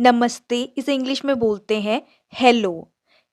नमस्ते इसे इंग्लिश में बोलते हैं हेलो।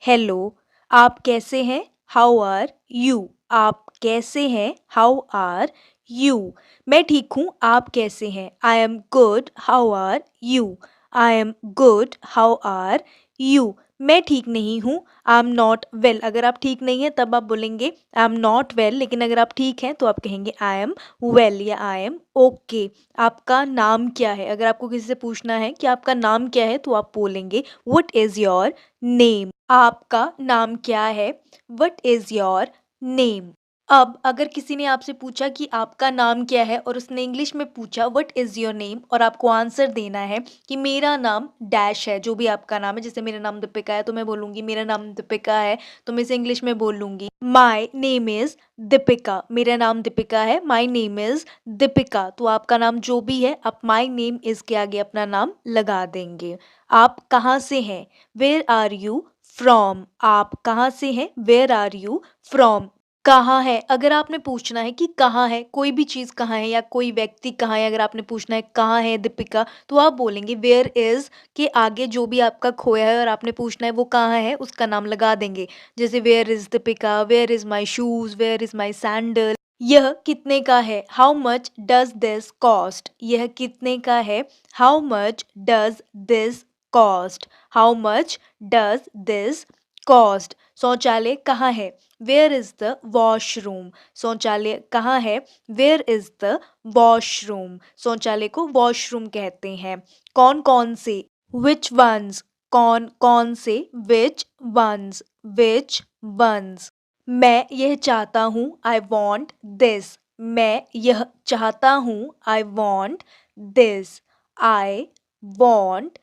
हेलो, आप कैसे हैं? How are you? आप कैसे हैं? How are you? मैं ठीक हूँ, आप कैसे हैं? I am good, how are you? I am good, how are you? मैं ठीक नहीं हूँ, आई एम नॉट वेल। अगर आप ठीक नहीं हैं तब आप बोलेंगे आई एम नॉट वेल, लेकिन अगर आप ठीक हैं तो आप कहेंगे आई एम वेल या आई एम ओके। आपका नाम क्या है? अगर आपको किसी से पूछना है कि आपका नाम क्या है तो आप बोलेंगे व्हाट इज योर नेम। आपका नाम क्या है? What is your name. अब अगर किसी ने आपसे पूछा कि आपका नाम क्या है और उसने इंग्लिश में पूछा व्हाट इज योर नेम और आपको आंसर देना है कि मेरा नाम डैश है, जो भी आपका नाम है। जैसे मेरा नाम दीपिका है तो मैं बोलूंगी मेरा नाम दीपिका है, तो मैं इसे इंग्लिश में बोल लूंगी माई नेम इज दीपिका। मेरा नाम दीपिका है, माई नेम इज दीपिका। तो आपका नाम जो भी है आप माई नेम इज के आगे अपना नाम लगा देंगे। आप कहाँ से हैं? Where are you from? आप कहाँ से हैं? Where are you from? कहाँ है? अगर आपने पूछना है कि कहाँ है, कोई भी चीज़ कहाँ है या कोई व्यक्ति कहाँ है, अगर आपने पूछना है कहाँ है दीपिका, तो आप बोलेंगे वेयर इज़ के आगे जो भी आपका खोया है और आपने पूछना है वो कहाँ है, उसका नाम लगा देंगे। जैसे where is Deepika, where is my shoes, where is my sandal. यह कितने का है? How much does this cost? यह कितने का है? How much does this cost? How much does this cost? शौचालय कहाँ है? Where is the washroom? शौचालय कहाँ है? Where is the washroom? शौचालय को वॉशरूम कहते हैं। कौन कौन से? Which ones? कौन कौन से? Which ones? Which ones? मैं यह चाहता हूँ, आई वॉन्ट दिस। मैं यह चाहता हूँ, I want this. I want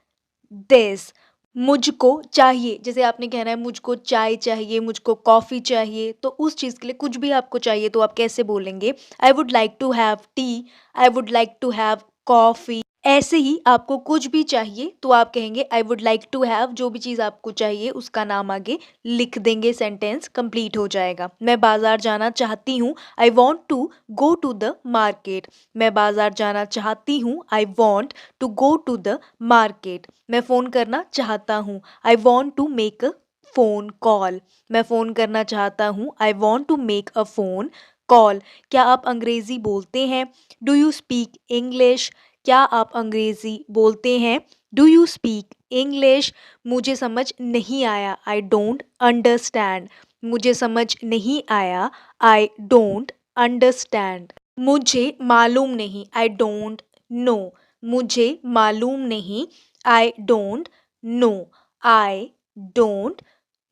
this. मुझको चाहिए, जैसे आपने कहना है मुझको चाय चाहिए, मुझको कॉफ़ी चाहिए, तो उस चीज़ के लिए कुछ भी आपको चाहिए तो आप कैसे बोलेंगे? I would like to have tea, I would like to have coffee. ऐसे ही आपको कुछ भी चाहिए तो आप कहेंगे I would like to have, जो भी चीज़ आपको चाहिए उसका नाम आगे लिख देंगे, सेंटेंस कंप्लीट हो जाएगा। मैं बाज़ार जाना चाहती हूँ, I want to go to the market. मैं बाज़ार जाना चाहती हूँ, I want to go to the market. मैं फ़ोन करना चाहता हूँ, I want to make a phone call. मैं फ़ोन करना चाहता हूँ, I want to make a phone call. क्या आप अंग्रेज़ी बोलते हैं? Do you speak English? क्या आप अंग्रेज़ी बोलते हैं? Do you speak English? मुझे समझ नहीं आया, आई डोंट अंडरस्टैंड। मुझे समझ नहीं आया, आई डोंट अंडरस्टैंड। मुझे मालूम नहीं, आई डोंट नो। मुझे मालूम नहीं, I don't know. I don't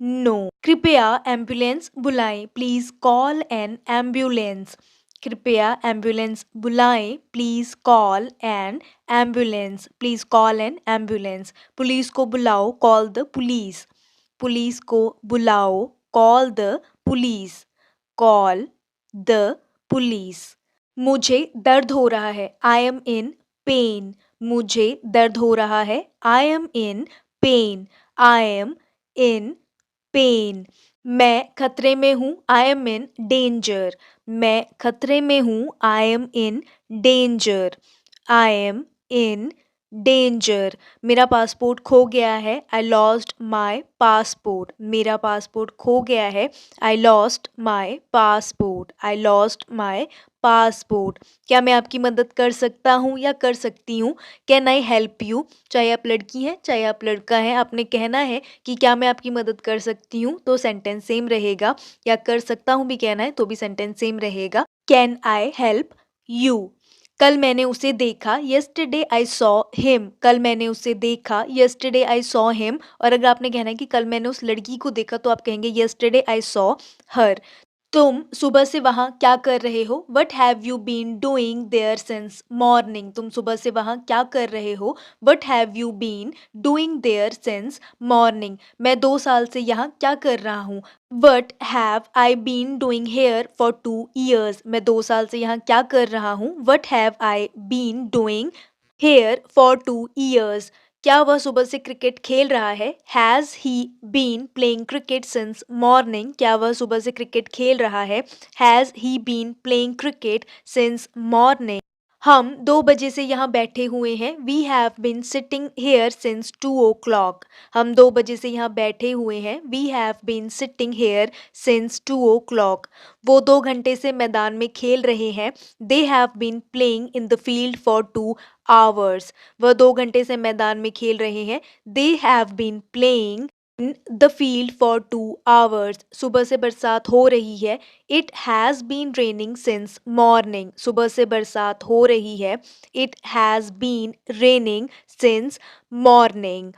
know. कृपया एम्बुलेंस बुलाएं, प्लीज कॉल एन एम्बुलेंस। कृपया एम्बुलेंस बुलाएं, please call N ambulance. Please call N ambulance. Police को बुलाओ, कॉल द पुलिस। पुलिस को बुलाओ, call the police. Call the police. मुझे दर्द हो रहा है, आई एम इन पेन। मुझे दर्द हो रहा है, I am in pen. I am in pen. मैं खतरे में हूँ, आई एम इन डेंजर। मैं खतरे में हूँ, I M in danger. I am in danger. मेरा पासपोर्ट खो गया है, आई लॉस्ट माई पासपोर्ट। मेरा पासपोर्ट खो गया है, I lost my passport. I lost my passport. क्या मैं आपकी मदद कर सकता हूँ या कर सकती हूँ? Can I help you? चाहे आप लड़की हैं चाहे आप लड़का हैं, आपने कहना है कि क्या मैं आपकी मदद कर सकती हूँ तो सेंटेंस सेम रहेगा, या कर सकता हूँ भी कहना है तो भी सेंटेंस सेम रहेगा। Can I help you? कल मैंने उसे देखा, यस्टरडे आई सॉ हिम। कल मैंने उसे देखा, यस्टरडे आई सॉ हिम। और अगर आपने कहना है कि कल मैंने उस लड़की को देखा तो आप कहेंगे यस्टरडे आई सॉ हर। तुम सुबह से वहाँ क्या कर रहे हो? What have you been doing there since morning? तुम सुबह से वहाँ क्या कर रहे हो? What have you been doing there since morning? मैं 2 साल से यहाँ क्या कर रहा हूँ? What have I been doing here for 2 years? मैं 2 साल से यहाँ क्या कर रहा हूँ? What have I been doing here for 2 years? क्या वह सुबह से क्रिकेट खेल रहा है? Has he been playing cricket since morning? क्या वह सुबह से क्रिकेट खेल रहा है? Has he been playing cricket since morning? हम 2 बजे से यहाँ बैठे हुए हैं। We have been sitting here since 2 o'clock। हम 2 बजे से यहाँ बैठे हुए हैं। We have been sitting here since 2 o'clock। वो 2 घंटे से मैदान में खेल रहे हैं। They have been playing in the field for 2 hours। वह 2 घंटे से मैदान में खेल रहे हैं। They have been playing in the field for 2 hours। सुबह से बरसात हो रही है। It has been raining since morning. सुबह से बरसात हो रही है। It has been raining since morning.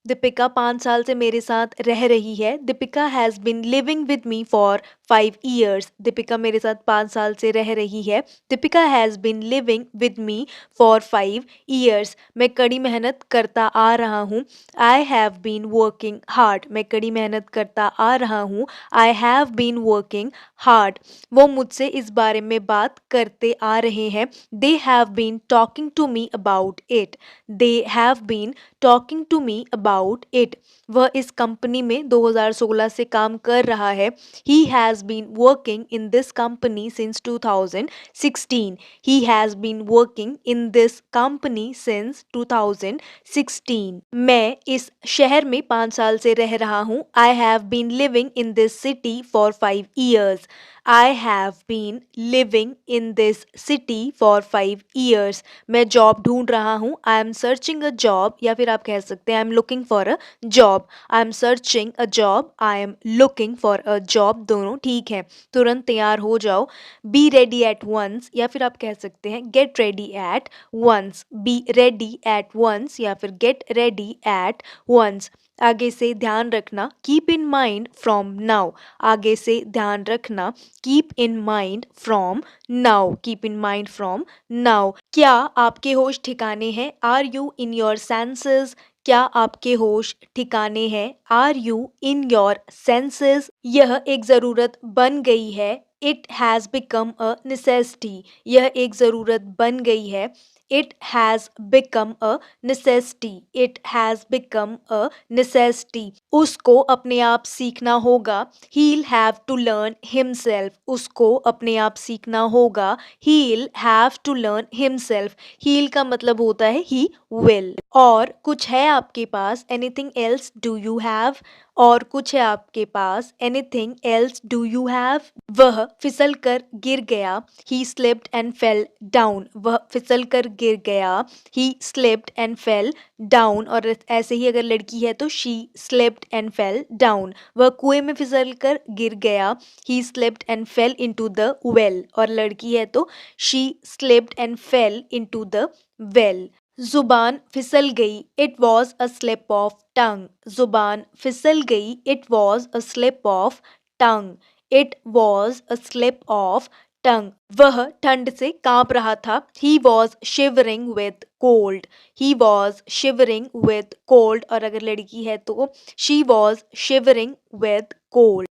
Deepika 5 साल से मेरे साथ रह रही है। Deepika has been living with me for 5 years। Deepika मेरे साथ 5 साल से रह रही है। Deepika has been living with me for 5 years। मैं कड़ी मेहनत करता आ रहा हूँ। I have been working hard. मैं कड़ी मेहनत करता आ रहा हूँ। I have been working hard. वो मुझसे इस बारे में बात करते आ रहे हैं। They have been talking to me about it. They have been talking to me about it. वह इस कंपनी में 2016 से काम कर रहा है। He has been working in this company since 2016। He has been working in this company since 2016। मैं इस शहर में 5 साल से रह रहा हूँ। I have been living in this city for 5 years। I have been living in this city for 5 years। मैं जॉब ढूंढ रहा हूँ। I am searching a job, या फिर आप कह सकते हैं I am looking for a job. I am searching a job, I am looking for a job, दोनों ठीक है। तुरंत तैयार हो जाओ। बी रेडी एट वंस, या फिर आप कह सकते हैं get ready at once. Be ready at once या फिर गेट रेडी एट वंस। आगे से ध्यान रखना, keep in mind from now. आगे से ध्यान रखना, keep in mind from now. Keep in mind from now. क्या आपके होश ठिकाने हैं? Are you in your senses? क्या आपके होश ठिकाने हैं? Are you in your senses? यह एक ज़रूरत बन गई है। It has become a necessity. यह एक ज़रूरत बन गई है। It has become a necessity. It has become a necessity. उसको अपने आप सीखना होगा। He'll have to learn himself। उसको अपने आप सीखना होगा। He'll have to learn himself। He'll का मतलब होता है he will। और कुछ है आपके पास? Anything else do you have? और कुछ है आपके पास? Anything else do you have? वह फिसल कर गिर गया। He slipped and fell down। वह फिसल कर गिर गया। He slipped and fell down। और ऐसे ही अगर लड़की है तो she slipped and fell down। वह कुएं में फिसल कर गिर गया। He slipped and fell into the well। और लड़की है तो she slipped and fell into the well। जुबान फिसल गई। It was a slip of tongue। जुबान फिसल गई। It was a slip of tongue। It was a slip of tongue। वह ठंड से कांप रहा था। He was shivering with cold। He was shivering with cold। और अगर लड़की है तो she was shivering with cold।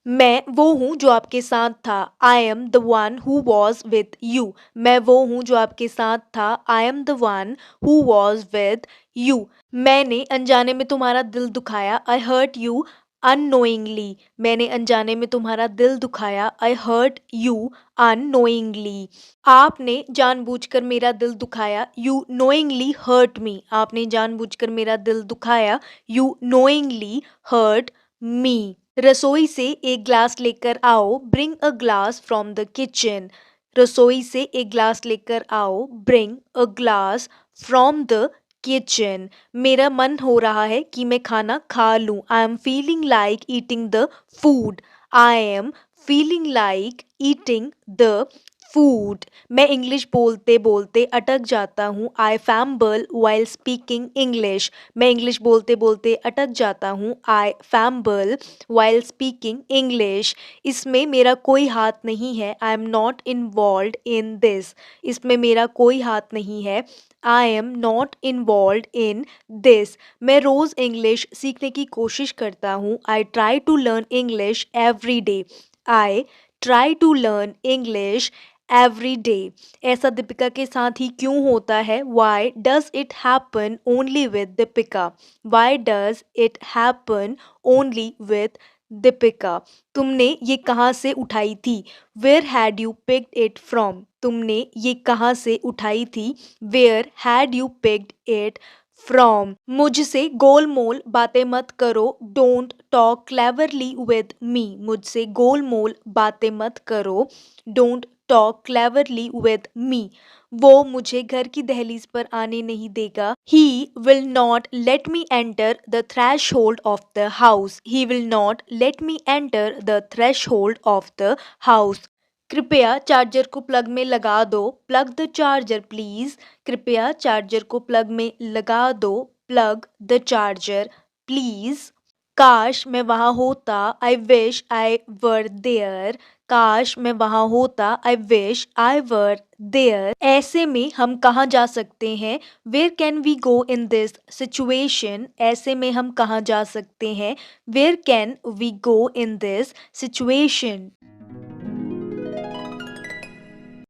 मैं वो हूँ जो आपके साथ था। I am the one who was with you. मैं वो हूँ जो आपके साथ था। I am the one who was with you. मैंने अनजाने में तुम्हारा दिल दुखाया। I hurt you unknowingly. मैंने अनजाने में तुम्हारा दिल दुखाया। I hurt you unknowingly. आपने जानबूझकर मेरा दिल दुखाया। You knowingly hurt me. आपने जानबूझकर मेरा दिल दुखाया। You knowingly hurt me. रसोई से एक ग्लास लेकर आओ। Bring a glass from the kitchen. रसोई से एक ग्लास लेकर आओ। Bring a glass from the kitchen. मेरा मन हो रहा है कि मैं खाना खा लूं। I am feeling like eating the food. I am feeling like eating the food. मैं इंग्लिश बोलते बोलते अटक जाता हूँ। आई फैम्बल वाइल स्पीकिंग इंग्लिश। मैं इंग्लिश बोलते बोलते अटक जाता हूँ। आई फैम्बल वाइल स्पीकिंग इंग्लिश। इसमें मेरा कोई हाथ नहीं है। I am not involve in this. इसमें मेरा कोई हाथ नहीं है। I am not involve in this. मैं रोज़ इंग्लिश सीखने की कोशिश करता हूँ। I try to learn English every day. I try to learn English every day. ऐसा दीपिका के साथ ही क्यों होता है? Why does it happen only with Deepika? Why does it happen only with Deepika? तुमने ये कहाँ से उठाई थी? Where had you picked it from? तुमने ये कहाँ से उठाई थी? Where had you picked it from? मुझसे गोल मोल बातें मत करो, don't talk cleverly with me. मुझसे गोल मोल बातें मत करो, don't talk cleverly with me. वो मुझे घर की दहलीज पर आने नहीं देगा। He will not let me enter the threshold of the house. He will not let me enter the threshold of the house. कृपया चार्जर को प्लग में लगा दो, प्लग द चार्जर प्लीज। कृपया चार्जर को plug में लगा दो, प्लग द चार्जर प्लीज। काश मैं वहाँ होता, I wish I were there. काश मैं वहाँ होता, I wish I were there. ऐसे में हम कहाँ जा सकते हैं? Where can we go in this situation? ऐसे में हम कहाँ जा सकते हैं? Where can we go in this situation?